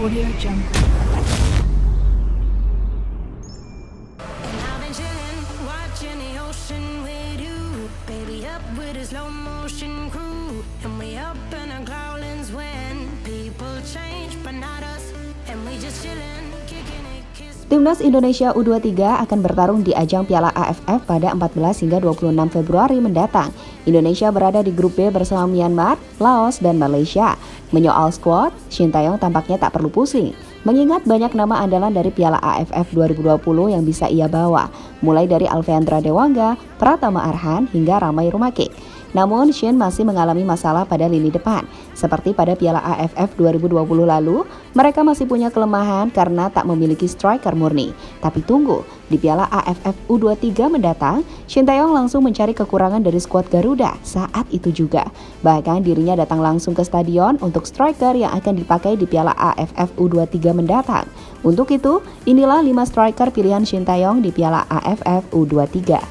Audio Jungle. Timnas Indonesia U23 akan bertarung di ajang Piala AFF pada 14 hingga 26 Februari mendatang. Indonesia berada di grup B bersama Myanmar, Laos, dan Malaysia. Menyoal skuad, Shin Tae-yong tampaknya tak perlu pusing, mengingat banyak nama andalan dari Piala AFF 2020 yang bisa ia bawa, mulai dari Alfeandra Dewangga, Pratama Arhan, hingga Ramai Rumaki. Namun, Shin masih mengalami masalah pada lini depan. Seperti pada Piala AFF 2020 lalu, mereka masih punya kelemahan karena tak memiliki striker murni. Tapi tunggu, di Piala AFF U23 mendatang, Shin Tae-yong langsung mencari kekurangan dari skuad Garuda saat itu juga. Bahkan dirinya datang langsung ke stadion untuk striker yang akan dipakai di Piala AFF U23 mendatang. Untuk itu, inilah 5 striker pilihan Shin Tae-yong di Piala AFF U23.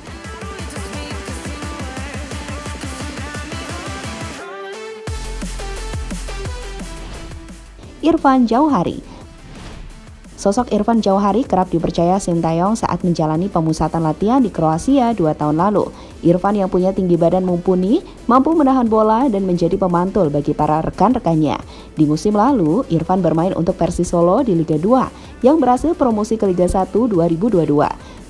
Irfan Jauhari. Sosok Irfan Jauhari kerap dipercaya Shin Tae-yong saat menjalani pemusatan latihan di Kroasia 2 tahun lalu. Irfan yang punya tinggi badan mumpuni, mampu menahan bola dan menjadi pemantul bagi para rekan-rekannya. Di musim lalu, Irfan bermain untuk Persis Solo di Liga 2 yang berhasil promosi ke Liga 1 2022.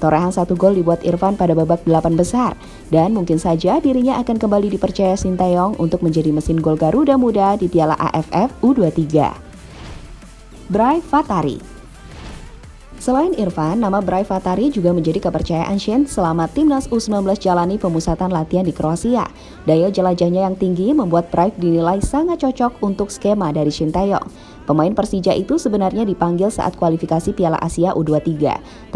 Torehan 1 gol dibuat Irfan pada babak 8 besar dan mungkin saja dirinya akan kembali dipercaya Shin Tae-yong untuk menjadi mesin gol Garuda Muda di Piala AFF U23. Bray Fatari. Selain Irfan, nama Bray Fatari juga menjadi kepercayaan Shin selama Timnas U19 jalani pemusatan latihan di Kroasia. Daya jelajahnya yang tinggi membuat Bray dinilai sangat cocok untuk skema dari Shin Tae-yong. Pemain Persija itu sebenarnya dipanggil saat kualifikasi Piala Asia U23.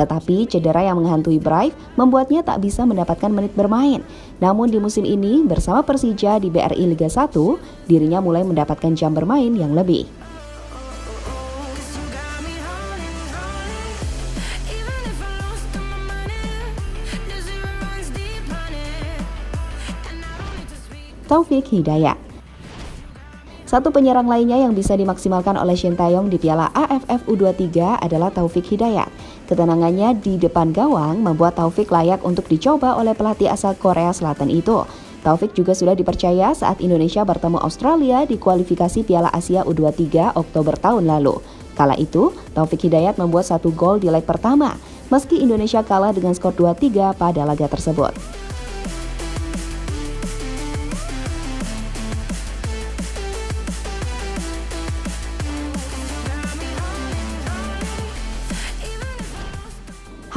Tetapi cedera yang menghantui Bray membuatnya tak bisa mendapatkan menit bermain. Namun di musim ini bersama Persija di BRI Liga 1, dirinya mulai mendapatkan jam bermain yang lebih. Taufik Hidayat. Satu penyerang lainnya yang bisa dimaksimalkan oleh Shin Tae-yong di Piala AFF U23 adalah Taufik Hidayat. Ketenangannya di depan gawang membuat Taufik layak untuk dicoba oleh pelatih asal Korea Selatan itu. Taufik juga sudah dipercaya saat Indonesia bertemu Australia di kualifikasi Piala Asia U23 Oktober tahun lalu. Kala itu, Taufik Hidayat membuat 1 gol di leg pertama, meski Indonesia kalah dengan skor 2-3 pada laga tersebut.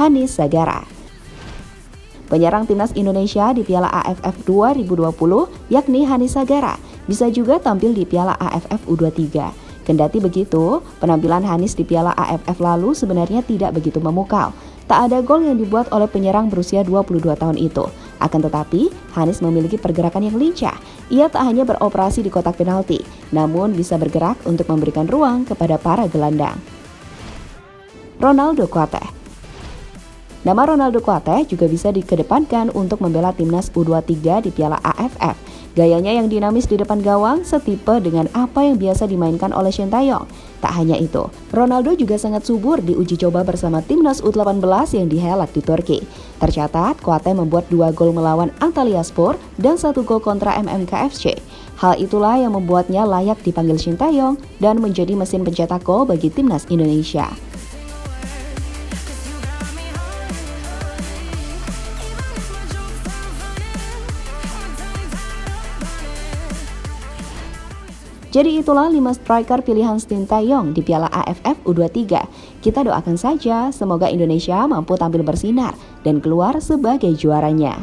Hanis Sagara. Penyerang timnas Indonesia di Piala AFF 2020 yakni Hanis Sagara bisa juga tampil di Piala AFF U23. Kendati begitu, penampilan Hanis di Piala AFF lalu sebenarnya tidak begitu memukau. Tak ada gol yang dibuat oleh penyerang berusia 22 tahun itu. Akan tetapi, Hanis memiliki pergerakan yang lincah. Ia tak hanya beroperasi di kotak penalti, namun bisa bergerak untuk memberikan ruang kepada para gelandang. Ronaldo Kuateh. Nama Ronaldo Kuateh juga bisa dikedepankan untuk membela timnas U23 di Piala AFF. Gayanya yang dinamis di depan gawang setipe dengan apa yang biasa dimainkan oleh Shin Tae-yong. Tak hanya itu, Ronaldo juga sangat subur di uji coba bersama timnas U18 yang dihelat di Turki. Tercatat, Kuateh membuat 2 gol melawan Antalyaspor dan 1 gol kontra MMK FC. Hal itulah yang membuatnya layak dipanggil Shin Tae-yong dan menjadi mesin pencetak gol bagi timnas Indonesia. Jadi itulah 5 striker pilihan Shin Tae-yong di Piala AFF U23. Kita doakan saja semoga Indonesia mampu tampil bersinar dan keluar sebagai juaranya.